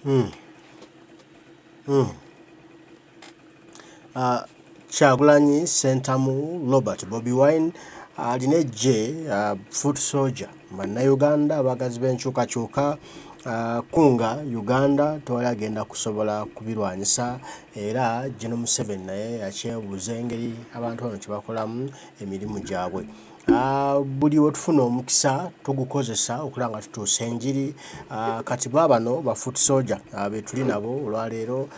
Mm. Kyagulanyi Sentamu Robert Bobi Wine alina eggye foot soldier bannayuganda abagazi b'enkyukakyuka kunga Uganda tewali agenda kusobola kubirwanyisa era Bino Museveni naye yakyebuuza engeri abantu bano kyebakolamu emirimu gyabwe. Buli wetufuna omukisa tugukozesa okulaba nga tutuusa enjiri kati bano ba foot soldier betuli nabo olwaleero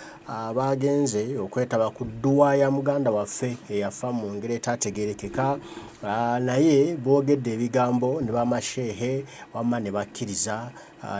bagenze okwetaba ku dduwa ya muganda waffe eyafa mu ngeri etaategeerekeka naye boogedde ebigambo ne bamasheehe wamma ne bakkiriza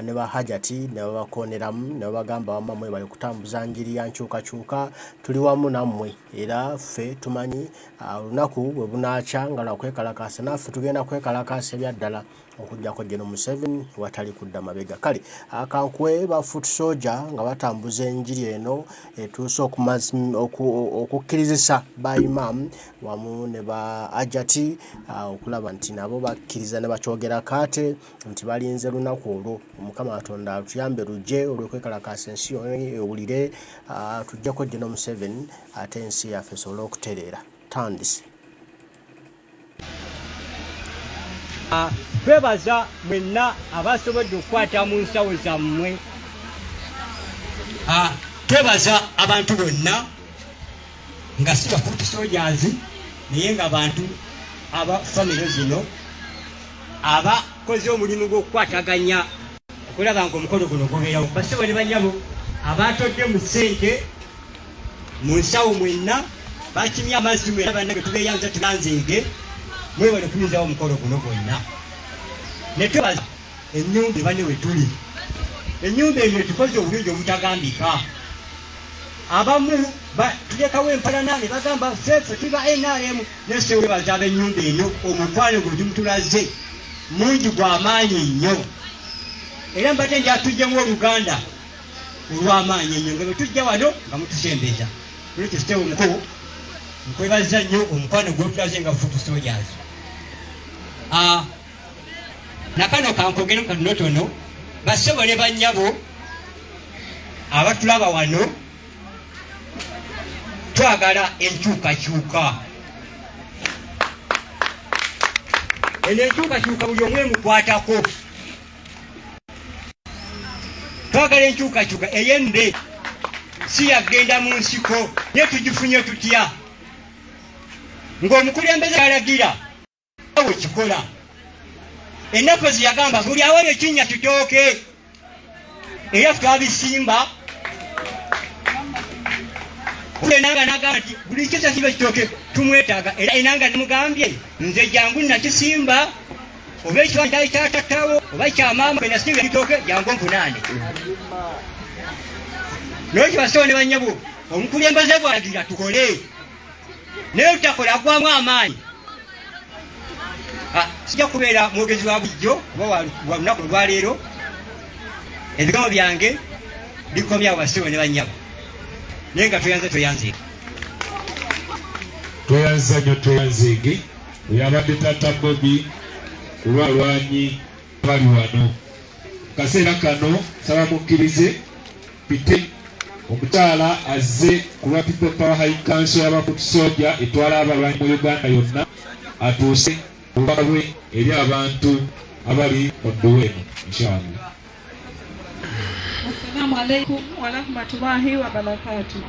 ne bahajati ne babakooneramu ne babagamba wamma mwe bali kutambuza njiri ya nkyukakyuka tuli wamu nammwe era ffe tumanyi olunaku bwe bunaakya nga lwakwekalakaasa naffe tugenda kwekalakaasa ebyaddala okujjako Bino Museveni watali kudda mabega. Kale kankuwe ba foot soldier nga batambuza enjiri eno etuuse okukkirizisa ba imam wamu ne ba ajati okulaba nti nabo bakkiriza ne bakyogerako ate nti balinze lunaku olwo Mukama Katonda atuyambe lujje olw'okwekalakaasa ensi yonna ewulire tujjako Bino Museveni ate ensi yaffe esobole okutereera. Tandise. Twebaza mwenna abasobodde okukwata mu nsawo zammwe. Twebaza abantu bonna nga si ba foot soldiers naye nga abantu aba famire zino abakoze omulimu gw'okukwataganya okulaba nga omukolo guno gubeerawo. Basebo ne banyabo abatodde mu ssente mu nsawo mwenna bakimye amazzi mwera bannage tubeeyanza tulanzeege mwebale kuyinzawo omukolo guno gwonna. Ne twebaza ennyumba ebane we tuli. Ennyumba eno etukoze obulungi obutagambika. Abamu tulekawo empalana ne bagamba ffe tuba NRM nese webaza ab'ennyumba eno omukwano gwe gumutulaze mungi gw'amaanyi nnyo. Era mbadde ndi atuggyemu Oluganda olw'amaanyi ennyo nga bwe tujja wano nga mutusembeza. Lwekyo sitewo omukulu nkwebaza nnyo omukwano gw'otulaze nga foot soldiers. Nakano kankogere mu katonotono basebo ne bannyabo abatulaba wano twagala enkyukakyuka. Eno enkyukakyuka buli omwe mukwatako. Twagala enkyukakyuka ey'embe si yagenda mu nsiko naye tugifunye tutya ng'omukulembeze alagira awo kikola. Ennaku ziyagamba buli awali ekinnya kitooke era twabisimba enanga nagamba nti buli kisa kiba kitooke tumwetaaga era enanga nemugambye nze jangu nakisimba oba ekiwanjali kyatatawo oba kyamaama enasinga ekitooke jangu nkunaane. Naye kibasebo ne bannyabo omukulembeze bwalagira tukole naye tutakola gwamu amaanyi. Sijja kubeera mwogezi wa bulijjo oba wa lunaku olwaleero. Ebigambo byange bikomyawo basebo ne bannyabo naye nga tweyanze nnyo tweyanzeege oyabadde Taata Bobi kulwalwanyi bali wano. Kaseera kano saba mukkirize pite omukyala azze ku lwa People Power High Council y'aba foot soldier etwala abalwanyi mu Uganda yonna atuuse obubaka bwe eri abantu abali mu dduwa eno inshallah. Assalamu alaikum warahmatullahi wabarakatuh.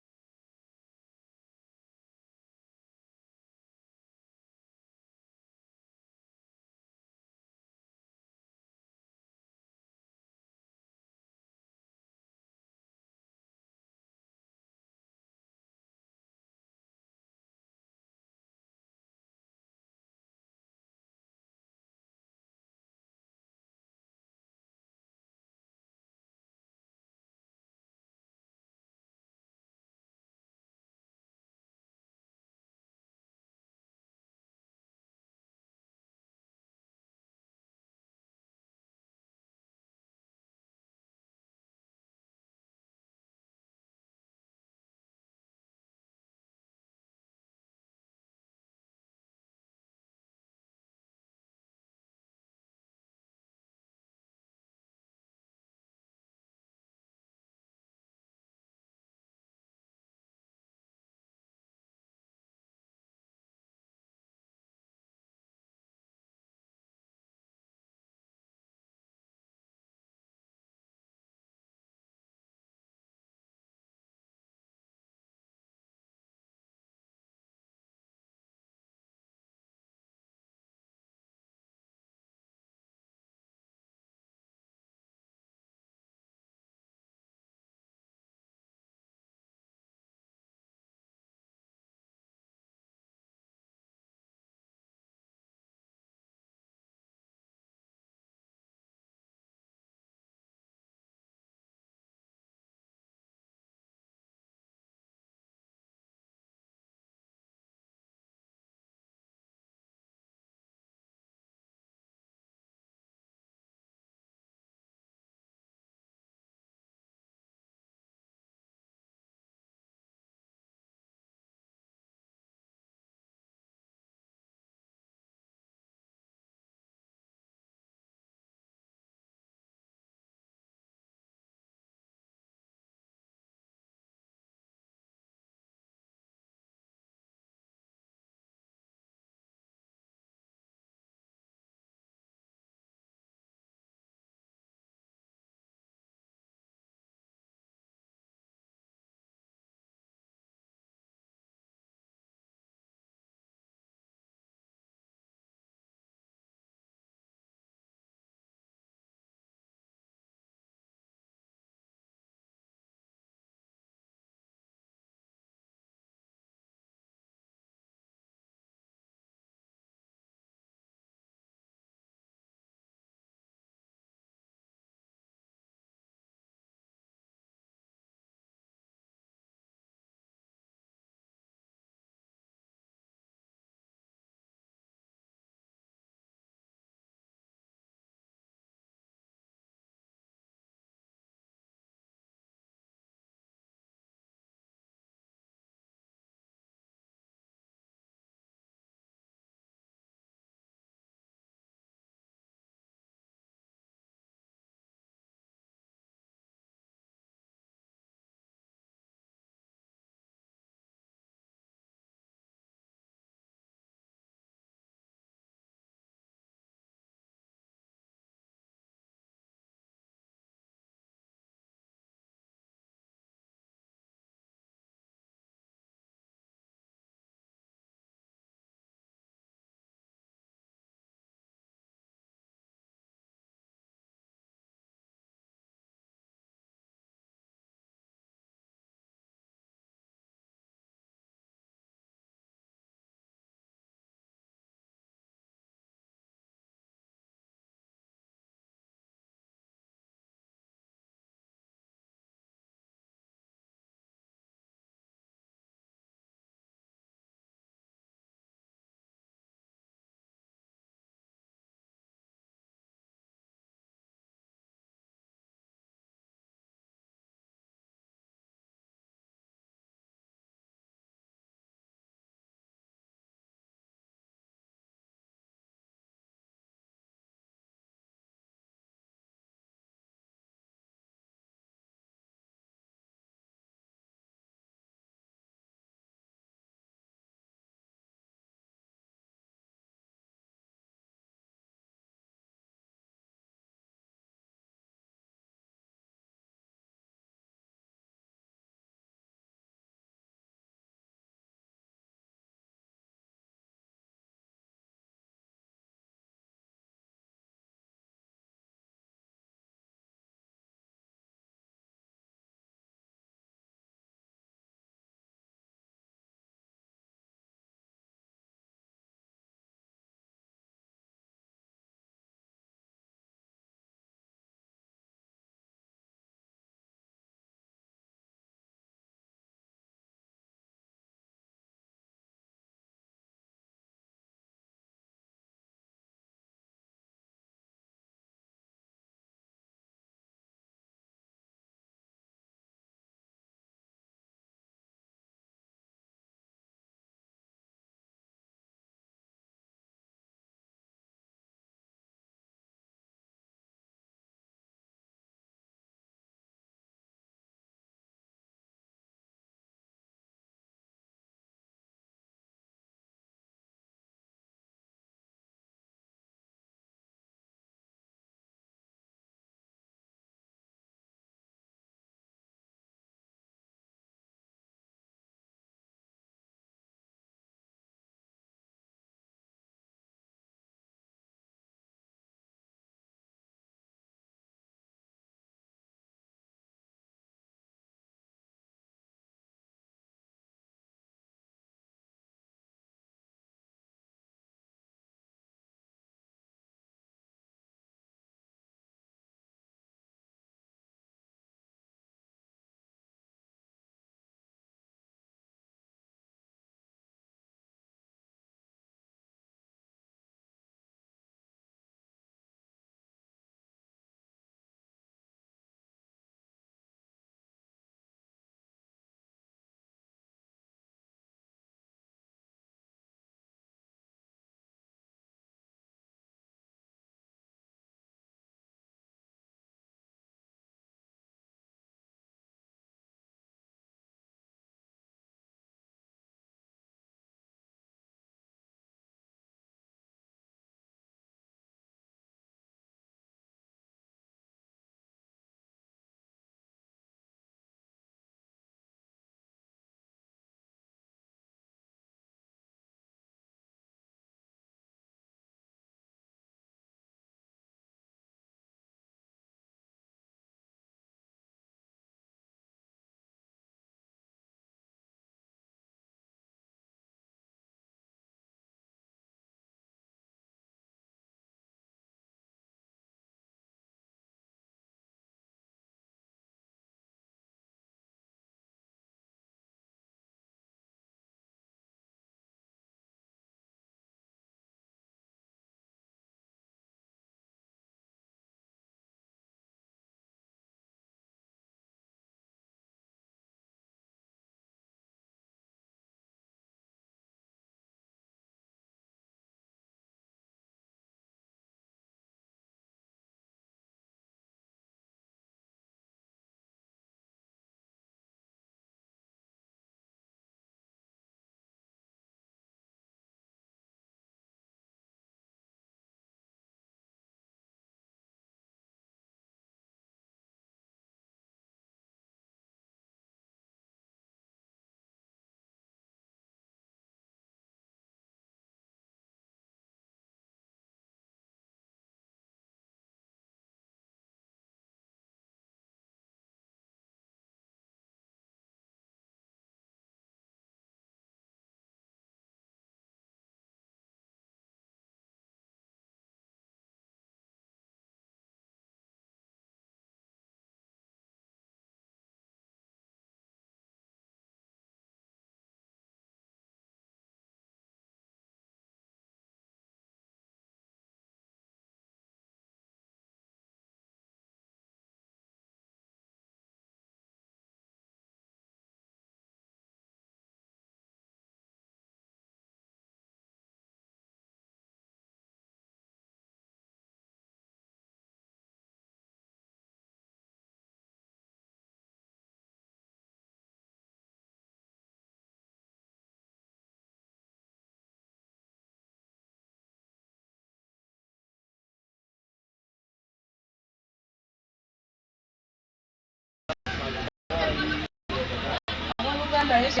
Uganda Yesu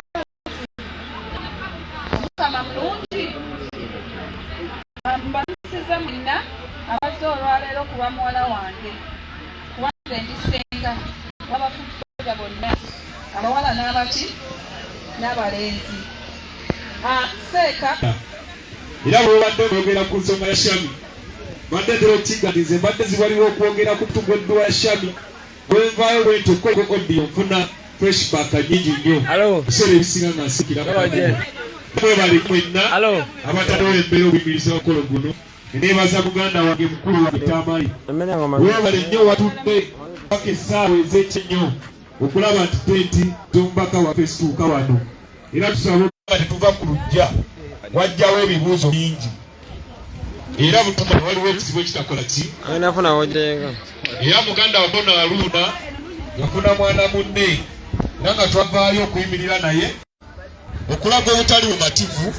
Mukama mulungi mbasiza mwina abazze olwaleero kuba muwala wange kubanze ndisenga wabafuusoja bonna abawala n'abaki n'abalenzi seeka era bwobadde oyogera ku nsonga ya Shami badde ntera okukiganiza mbadde ziwaliwo okwogera ku tugweddwa ya Shami bwenvaayo bwenti okukoleko odiyo nfuna freshback nyingi nnyo ebiseera ebisinga nga nsikira mwebali mwenna abataddewo embeera obuyimiriza okukolo guno nebaza muganda wange mukulu wange Tamali webale nnyo watudde paka essaawa ez'ekyenyo okulaba nti tenti z'omubaka waffe situuka wano era tusaba nga tetuva ku lujja wajjawo ebibuuzo bingi era butuma waliwo ekizibu ekitakola ki era muganda wa Bano Abaana yafuna mwana munne era nga twavaayo okuyimirira naye okulaga obutali bumativu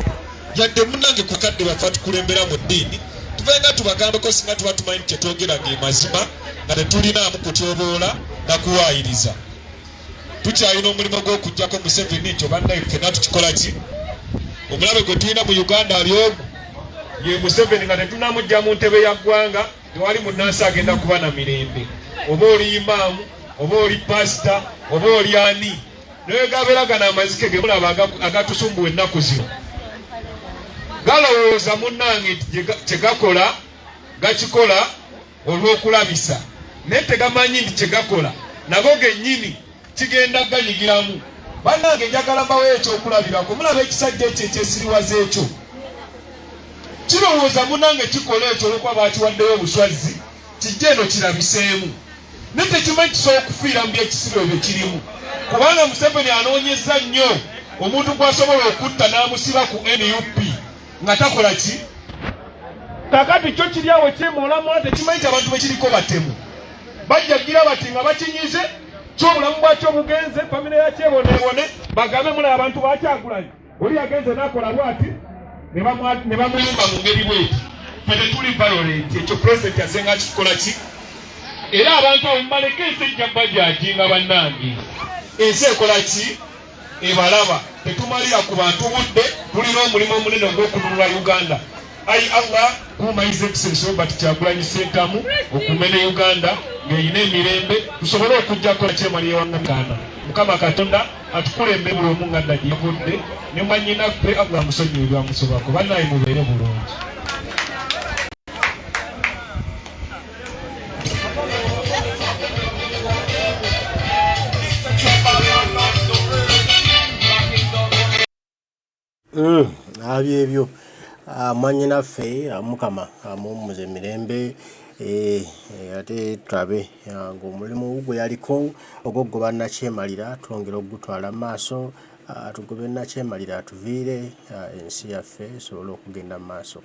yadde munnange ku kadde bafa tukulembera mu ddiini tuvenga tubagambeko singa tuba tumanyi kyetwogera ng'emazima nga tetulinaamu kutyoboola na kuwaayiriza tukyalina omulimu gw'okuggyako Museveni ekyo bannaye ffenna tukikola ki omulabe gwe tulina mu Uganda ali omu ye Museveni nga tetunamujja mu ntebe ya ggwanga tewali munnansi agenda kuba na mirembe oba oli imaamu oba oli pasita oba oli ani naye gabeeragana amazike ge mulaba agatusumbuwa ennaku zino galowooza munnange nti kyegakola gakikola olw'okulabisa naye tegamanyi nti kyegakola nago gennyini kigenda ganyigiramu bannange njagala mbawo ekyokulabirako mulaba ekisajja ekyo ekyesiriwaza ekyo kirowooza munnange kikola ekyo olwokuba bakiwaddeyo obuswazi kijja eno kirabiseemu naye tekimanyi kisobola okufiira mu byekisiro ebyo kirimu kubanga Museveni anoonyeza nnyo omuntu gwasobola okutta n'amusiba ku NUP nga takola ki kakati kyo kiri awo kyemulamu tekimanyi ti abantu bekiriko batemu bajjagira bati nga bakinyize kyobulamu bwakyo bugenze famire ya kyeboneebone bagambe mulaba abantu bakyagulanyi oli yagenze nakola bwati ne bamuyumba mu ngeri bweti fe tetuli violent ekyo pulezidenti asenga kikola ki era abantu abo mumaleko ensi ejja bajajinga bannange ensi ekola ki ebalaba tetumalira ku bantu budde tulina omulimu omunene ogw'okununula Uganda ayi Allah kuuma His Excellency Robert Kyagulanyi Ssentamu okumene Uganda ng'eyina emirembe tusobole okujjako nakyemaliye wangana Mukama Katonda atukulembe buli omu nga ddagi yavudde ne mwannyinaffe Allah musonyiwe byamusobako bannaye mubeere bulungi. Abyebyo mwannyinaffe Mukama amumuze emirembe ate tulabe ng'omulimu gwe yaliko ogw'ogoba nakyemalira twongera okugutwala mu maaso tugobe nakyemalira atuviire ensi yaffe esobole okugenda mu maaso.